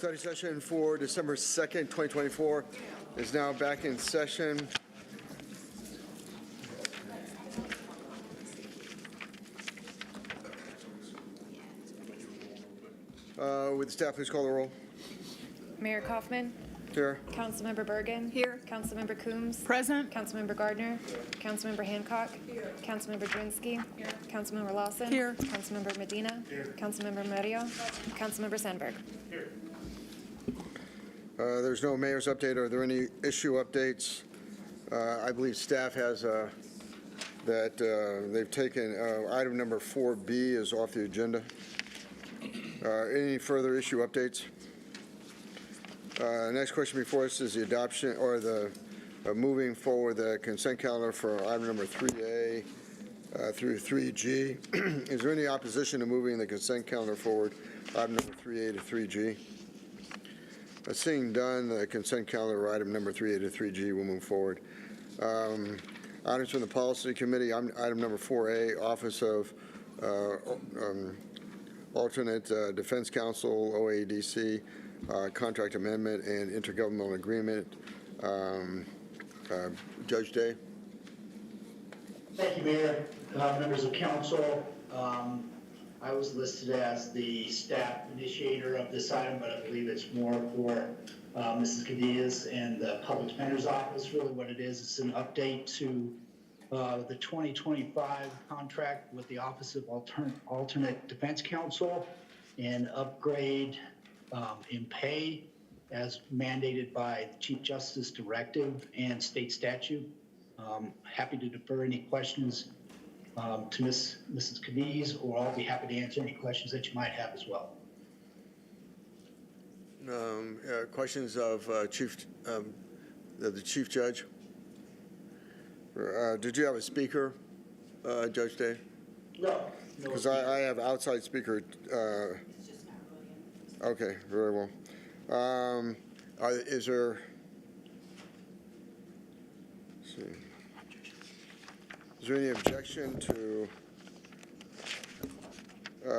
Study session for December 2nd, 2024 is now back in session. Would the staff please call the roll? Mayor Kaufman. Here. Councilmember Bergen. Here. Councilmember Coombs. Present. Councilmember Gardner. Councilmember Hancock. Here. Councilmember Drinsky. Here. Councilmember Lawson. Here. Councilmember Medina. Here. Councilmember Murillo. Councilmember Sandberg. Here. There's no mayor's update. Are there any issue updates? I believe staff has that they've taken item number 4B is off the agenda. Any further issue updates? Next question before us is the adoption or the moving forward the consent calendar for item number 3A through 3G. Is there any opposition to moving the consent calendar forward, item number 3A to 3G? Seeing done, the consent calendar item number 3A to 3G will move forward. Items from the Policy Committee, item number 4A, Office of Alternate Defense Counsel, OADC, contract amendment and intergovernmental agreement. Judge Day. Thank you, Mayor. Members of council, I was listed as the staff initiator of this item, but I believe it's more for Mrs. Cadilla's and the Public Defender's Office. Really what it is, it's an update to the 2025 contract with the Office of Alternate Defense Counsel and upgrade in pay as mandated by the Chief Justice Directive and state statute. Happy to defer any questions to Mrs. Cadiz, or I'll be happy to answer any questions that you might have as well. Questions of the Chief Judge? Did you have a speaker, Judge Day? No. Because I have outside speaker. Okay, very well. Is there? Let's see. Is there any objection to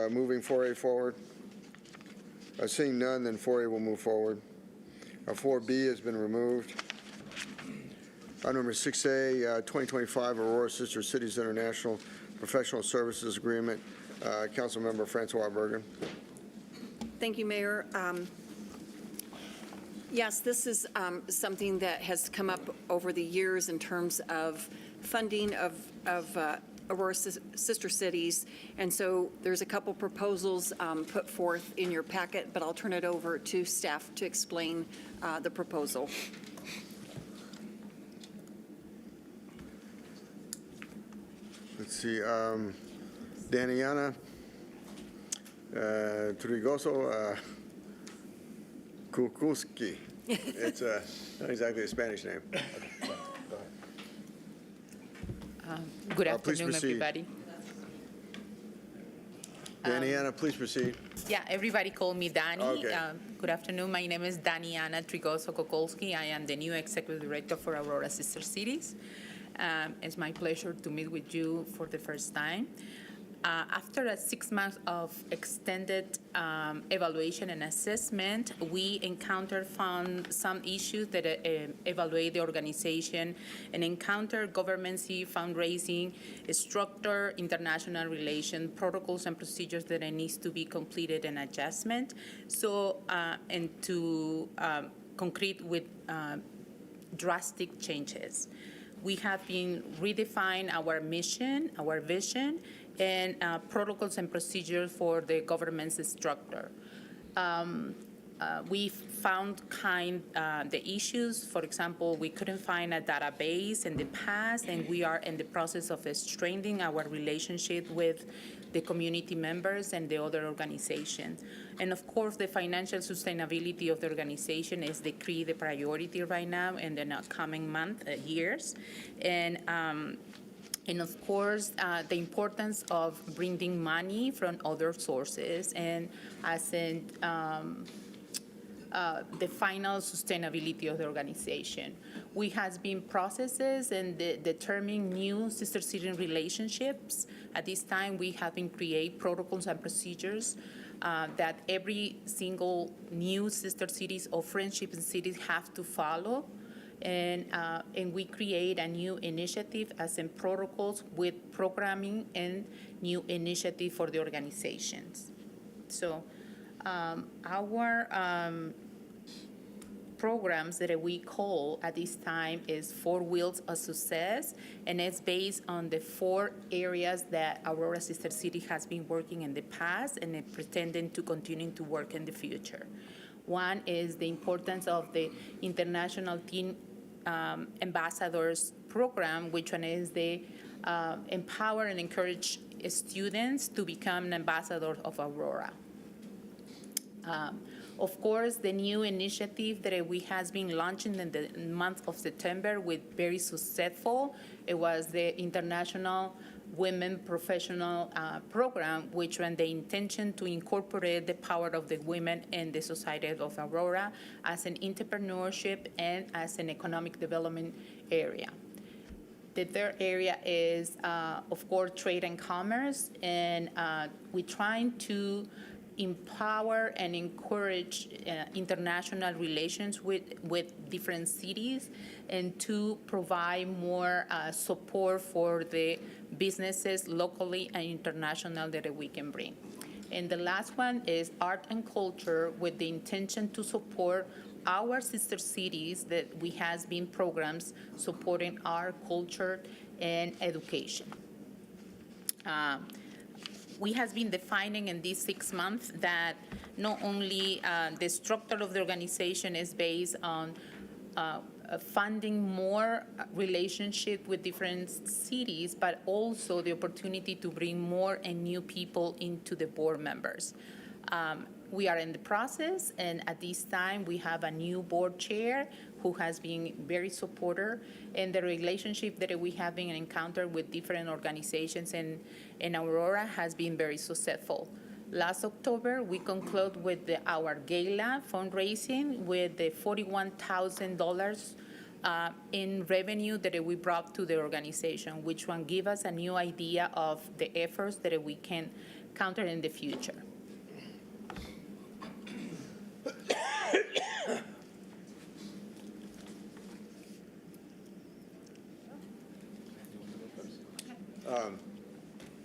moving 4A forward? Seeing none, then 4A will move forward. 4B has been removed. Item number 6A, 2025 Aurora Sister Cities International Professional Services Agreement. Councilmember Francois Bergen. Thank you, Mayor. Yes, this is something that has come up over the years in terms of funding of Aurora Sister Cities. And so there's a couple proposals put forth in your packet, but I'll turn it over to staff to explain the proposal. Let's see, Daniana Trigoso Kukulski. It's not exactly a Spanish name. Good afternoon, everybody. Daniana, please proceed. Yeah, everybody call me Dani. Okay. Good afternoon. My name is Daniana Trigoso Kukulski. I am the new Executive Director for Aurora Sister Cities. It's my pleasure to meet with you for the first time. After 6 months of extended evaluation and assessment, we found some issues that evaluate the organization and encounter governmency, fundraising, structure, international relations, protocols and procedures that needs to be completed and adjustment. So, and to concrete with drastic changes. We have been redefining our mission, our vision, and protocols and procedures for the government's structure. We found the issues. For example, we couldn't find a database in the past, and we are in the process of strengthening our relationship with the community members and the other organizations. And of course, the financial sustainability of the organization is the priority right now in the coming years. And of course, the importance of bringing money from other sources, and as in the final sustainability of the organization. We have been processes and determining new sister city relationships. At this time, we have been create protocols and procedures that every single new sister cities or friendship cities have to follow. And we create a new initiative as in protocols with programming and new initiative for the organizations. So our programs that we call at this time is 4 Wheels of Success, and it's based on the 4 areas that Aurora Sister City has been working in the past and it pretending to continue to work in the future. One is the importance of the International Teen Ambassadors Program, which one is the empower and encourage students to become an ambassador of Aurora. Of course, the new initiative that we has been launching in the month of September with very successful, it was the International Women Professional Program, which had the intention to incorporate the power of the women in the society of Aurora as an entrepreneurship and as an economic development area. The third area is, of course, trade and commerce, and we're trying to empower and encourage international relations with different cities and to provide more support for the businesses locally and international that we can bring. And the last one is art and culture with the intention to support our sister cities that we has been programs supporting our culture and education. We has been defining in these 6 months that not only the structure of the organization is based on funding more relationship with different cities, but also the opportunity to bring more and new people into the board members. We are in the process, and at this time, we have a new board chair who has been very supportive, and the relationship that we have been encountered with different organizations in Aurora has been very successful. Last October, we concluded with our gala fundraising with the $41,000 in revenue that we brought to the organization, which one give us a new idea of the efforts that we can counter in the future.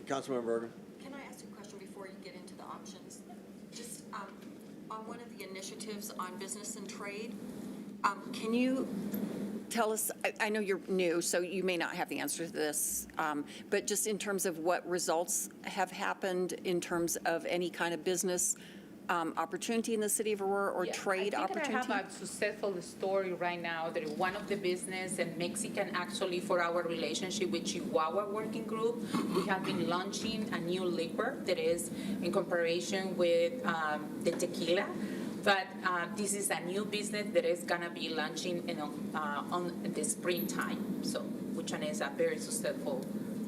Councilmember Bergen. Can I ask a question before you get into the options? Just on one of the initiatives on business and trade, Can you tell us, I know you're new, so you may not have the answer to this, but just in terms of what results have happened in terms of any kind of business opportunity in the city of Aurora or trade opportunity? I think I have a successful story right now that one of the business in Mexican, actually for our relationship with Chihuahua Working Group, we have been launching a new liquor that is in comparison with the tequila. But this is a new business that is gonna be launching on the springtime. So, which one is a very successful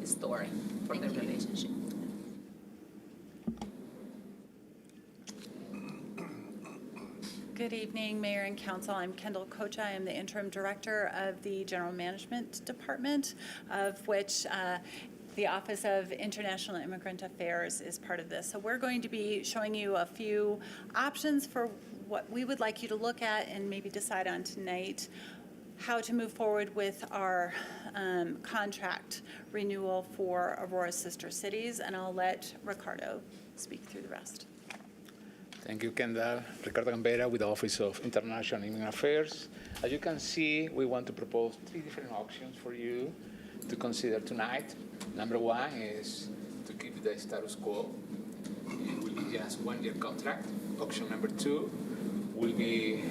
story for the relationship. Good evening, Mayor and Council. I'm Kendall Kocha. I am the Interim Director of the General Management Department, of which the Office of International Immigrant Affairs is part of this. So we're going to be showing you a few options for what we would like you to look at and maybe decide on tonight, how to move forward with our contract renewal for Aurora Sister Cities, and I'll let Ricardo speak through the rest. Thank you, Kendall. Ricardo Gambera with the Office of International Immigrant Affairs. As you can see, we want to propose 3 different options for you to consider tonight. Number 1 is to keep the status quo. It will be just 1-year contract. Option number 2 will be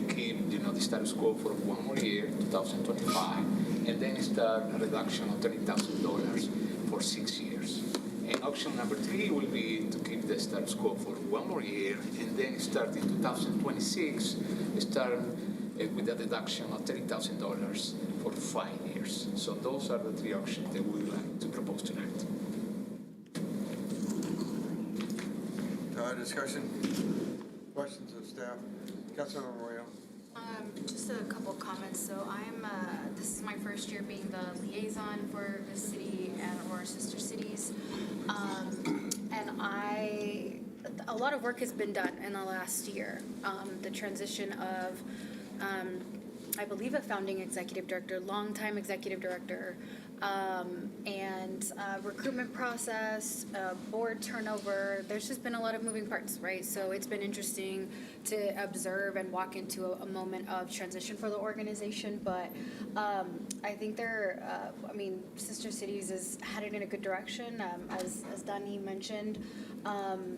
keep the status quo for 1 more year, 2025, and then start a reduction of $30,000 for 6 years. And option number 3 will be to keep the status quo for 1 more year, and then start in 2026, start with a deduction of $30,000 for 5 years. So those are the 3 options that we would like to propose tonight. Discussion? Questions of staff? Councilmember Royo. Just a couple of comments. So this is my first year being the liaison for the city and Aurora Sister Cities. And a lot of work has been done in the last year. The transition of, I believe, a founding executive director, longtime executive director, and recruitment process, board turnover. There's just been a lot of moving parts, right? So it's been interesting to observe and walk into a moment of transition for the organization. But I think Sister Cities is headed in a good direction. As Dani mentioned,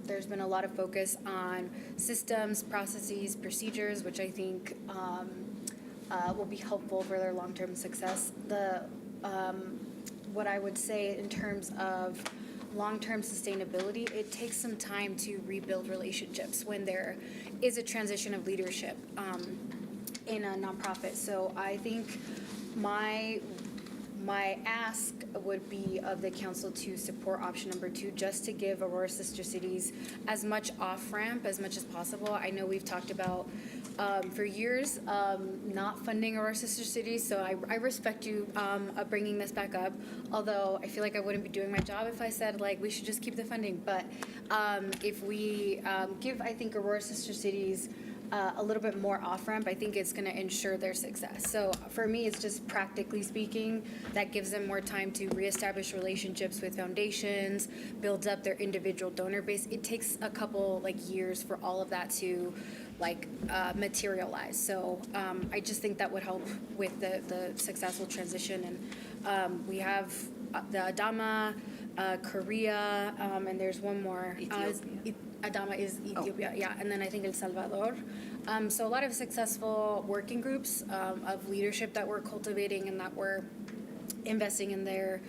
there's been a lot of focus on systems, processes, procedures, which I think will be helpful for their long-term success. What I would say in terms of long-term sustainability, it takes some time to rebuild relationships when there is a transition of leadership in a nonprofit. So I think my ask would be of the council to support option number 2, just to give Aurora Sister Cities as much off-ramp as much as possible. I know we've talked about for years not funding Aurora Sister Cities, so I respect you bringing this back up, although I feel like I wouldn't be doing my job if I said, like, we should just keep the funding. But if we give, I think, Aurora Sister Cities a little bit more off-ramp, I think it's going to ensure their success. So for me, it's just practically speaking, that gives them more time to reestablish relationships with foundations, builds up their individual donor base. It takes a couple years for all of that to materialize. So I just think that would help with the successful transition. And we have the Adama, Korea, and there's one more. Adama is Ethiopia, yeah, and then I think El Salvador. So a lot of successful working groups of leadership that we're cultivating and that we're investing in their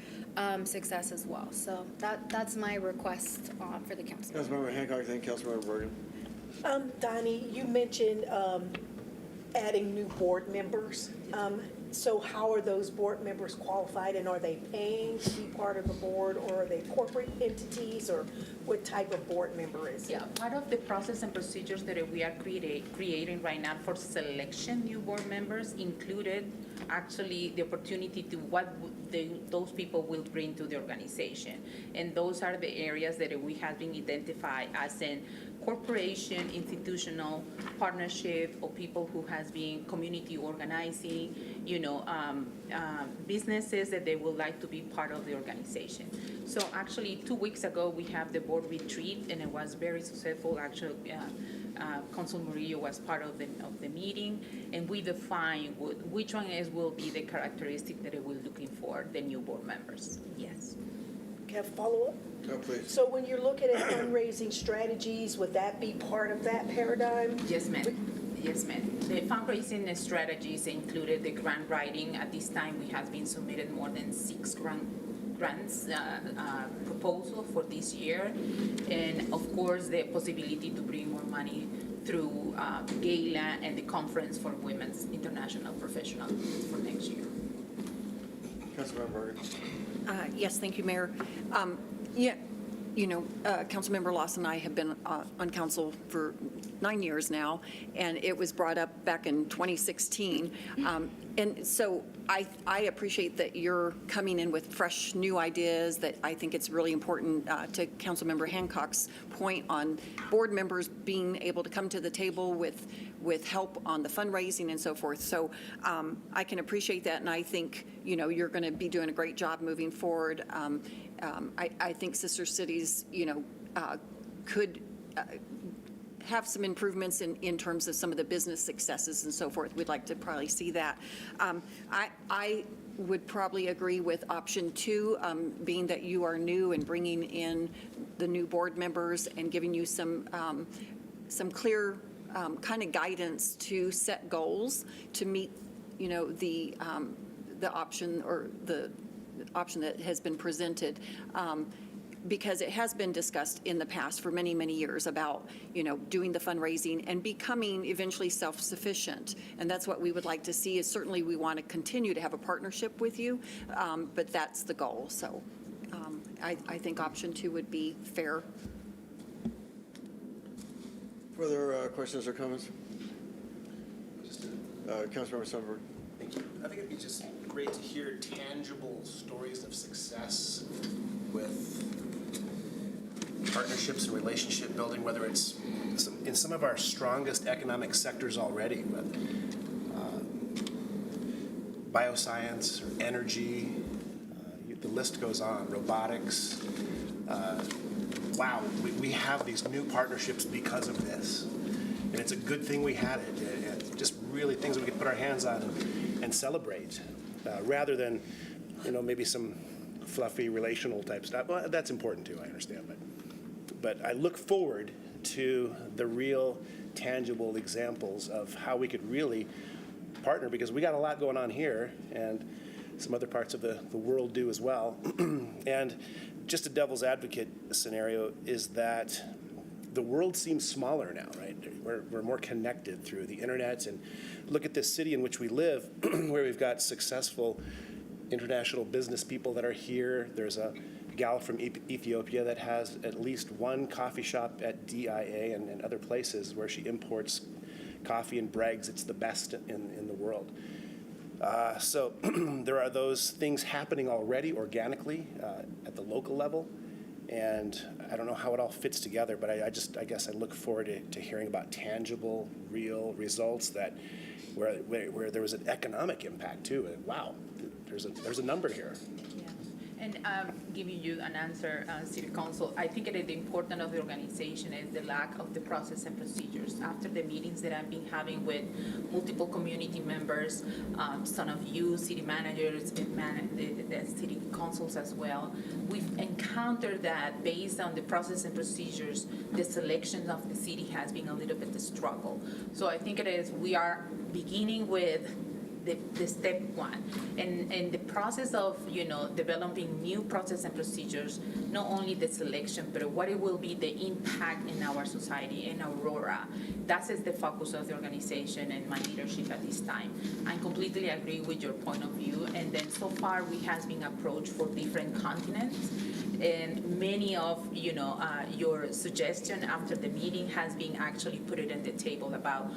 success as well. So that's my request for the council. Councilmember Hancock, then Councilmember Bergen. Donnie, you mentioned adding new board members. So how are those board members qualified, and are they paying to be part of the board, or are they corporate entities, or what type of board member is it? Yeah, part of the process and procedures that we are creating right now for selection new board members included actually the opportunity to what those people will bring to the organization. And those are the areas that we have been identified as in corporation, institutional partnership, or people who has been community organizing, businesses that they would like to be part of the organization. So actually 2 weeks ago, we have the board retreat, and it was very successful. Actually, Council Murillo was part of the meeting, and we defined which one will be the characteristic that we're looking for, the new board members. Yes. Can I have a follow-up? No, please. So when you're looking at fundraising strategies, would that be part of that paradigm? Yes, ma'am. Yes, ma'am. The fundraising strategies included the grant writing. At this time, we have been submitted more than 6 grants proposal for this year, and of course the possibility to bring more money through gala and the conference for women's international professionals for next year. Councilmember Bergen. Yes, thank you, Mayor. Councilmember Lawson and I have been on council for 9 years now, and it was brought up back in 2016. And so I appreciate that you're coming in with fresh, new ideas. That I think it's really important to Councilmember Hancock's point on board members being able to come to the table with help on the fundraising and so forth. So I can appreciate that, and I think you're going to be doing a great job moving forward. I think Sister Cities, could have some improvements in terms of some of the business successes and so forth. We'd like to probably see that. I would probably agree with option 2, being that you are new and bringing in the new board members and giving you some clear kind of guidance to set goals to meet, the option or the option that has been presented. Because it has been discussed in the past for many, many years about, doing the fundraising and becoming eventually self-sufficient. And that's what we would like to see. Is certainly we want to continue to have a partnership with you, but that's the goal. So I think option 2 would be fair. Further questions or comments? Councilmember Sundberg. Thank you. I think it'd be just great to hear tangible stories of success with partnerships partnerships and relationship building, whether it's in some of our strongest economic sectors already, with bioscience, or energy, the list goes on, robotics. Wow, we have these new partnerships because of this. And it's a good thing we had it. It's just really things we could put our hands on and celebrate, rather than, maybe some fluffy relational type stuff. Well, that's important too, I understand. But I look forward to the real tangible examples of how we could really partner, because we got a lot going on here, and some other parts of the world do as well. And just a devil's advocate scenario is that the world seems smaller now, right? We're more connected through the internet. And look at this city in which we live, where we've got successful international business people that are here. There's a gal from Ethiopia that has at least one coffee shop at DIA and other places where she imports coffee and brags it's the best in the world. So there are those things happening already organically at the local level, and I don't know how it all fits together, but I guess I look forward to hearing about tangible, real results that where there was an economic impact too. And wow, there's a number here. Yeah. And giving you an answer, City Council, I think the importance of the organization is the lack of the process and procedures. After the meetings that I've been having with multiple community members, some of you, city managers, the city councils as well, we've encountered that based on the process and procedures, the selection of the city has been a little bit of struggle. So I think we are beginning with the step one, and the process of developing new process and procedures, not only the selection, but what it will be the impact in our society in Aurora. That is the focus of the organization and my leadership at this time. I completely agree with your point of view, and then so far we has been approached for different continents, and many of your suggestion after the meeting has been actually put it on the table about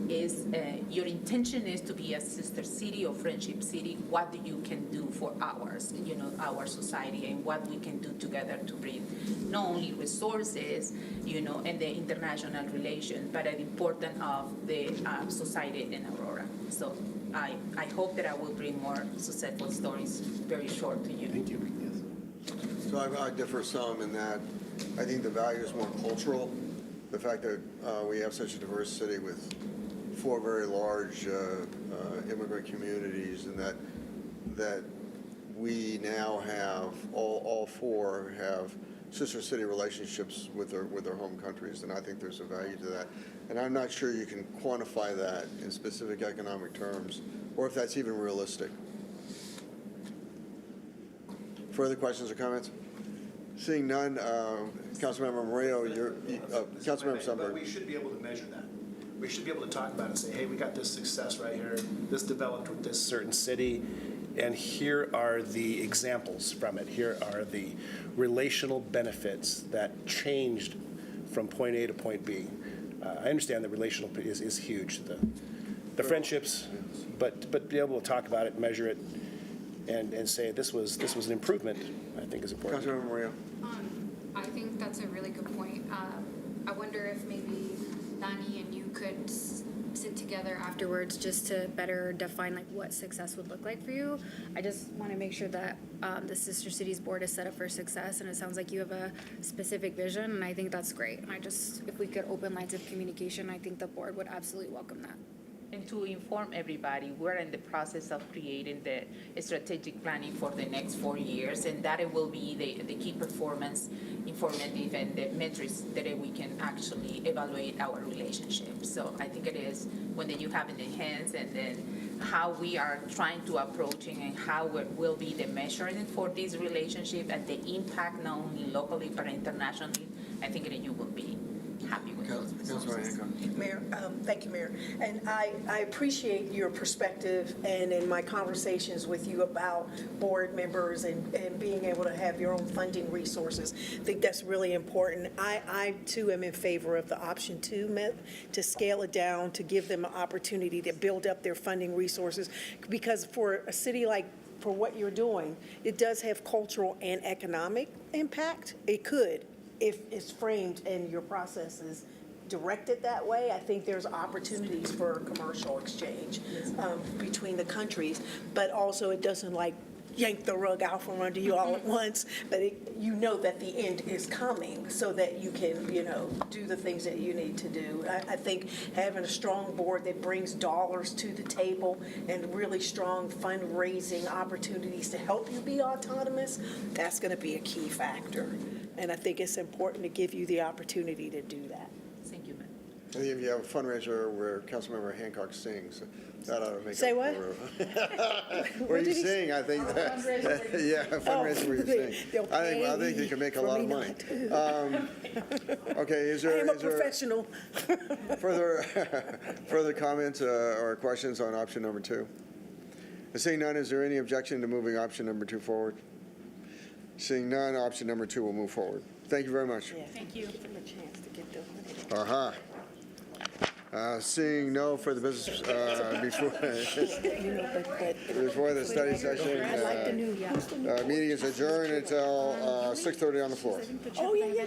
is your intention is to be a sister city or friendship city. What do you can do for ours, our society, and what we can do together to bring not only resources, and the international relations, but the importance of the society in Aurora. So I hope that I will bring more successful stories very short to you. Thank you. Yes. So I differ some in that I think the value is more cultural. The fact that we have such a diverse city with 4 very large immigrant communities, and that we now have all 4 have sister city relationships with their home countries, and I think there's a value to that. And I'm not sure you can quantify that in specific economic terms, or if that's even realistic. Further questions or comments? Seeing none, Councilmember Murillo, Councilmember Sundberg. But we should be able to measure that. We should be able to talk about it and say, hey, we got this success right here. This developed with this certain city, and here are the examples from it. Here are the relational benefits that changed from point A to point B. I understand that relational is huge, the friendships, but be able to talk about it, measure it, and say this was an improvement, I think is important. Councilmember Murillo. I think that's a really good point. I wonder if maybe Dani and you could sit together afterwards just to better define like what success would look like for you. I just want to make sure that the Sister Cities Board is set up for success, and it sounds like you have a specific vision, and I think that's great. And if we could open lines of communication, I think the board would absolutely welcome that. And to inform everybody, we're in the process of creating the strategic planning for the next 4 years, and that it will be the key performance informative and the metrics that we can actually evaluate our relationship. So I think it is when you have in the hands, and then how we are trying to approaching and how it will be the measuring for this relationship and the impact not only locally but internationally. I think that you will be happy with those results. Mayor, thank you, Mayor. And I appreciate your perspective, and in my conversations with you about board members and being able to have your own funding resources, I think that's really important. I too am in favor of the option 2, to scale it down, to give them an opportunity to build up their funding resources, because for a city like for what you're doing, it does have cultural and economic impact. It could. if it's framed and your process is directed that way, I think there's opportunities for commercial exchange between the countries, but also it doesn't like yank the rug out from under you all at once, but you know that the end is coming so that you can, do the things that you need to do. I think having a strong board that brings dollars to the table and really strong fundraising opportunities to help you be autonomous, that's going to be a key factor. And I think it's important to give you the opportunity to do that. Thank you, ma'am. I think if you have a fundraiser where Councilmember Hancock sings, that ought to make Say up what? for where you sing, I think that, yeah, a fundraiser where you sing. They'll I think you can make a lot of money. Okay, is I there am a professional. further comments or questions on option number 2? Seeing none, is there any objection to moving option number 2 forward? Seeing none, option number 2 will move forward. Thank you very much. Thank you. Give them a chance to get their money. Seeing no further business before the study session, I like the new, yeah. meeting is adjourned until 6:30 on the floor. Oh, yeah.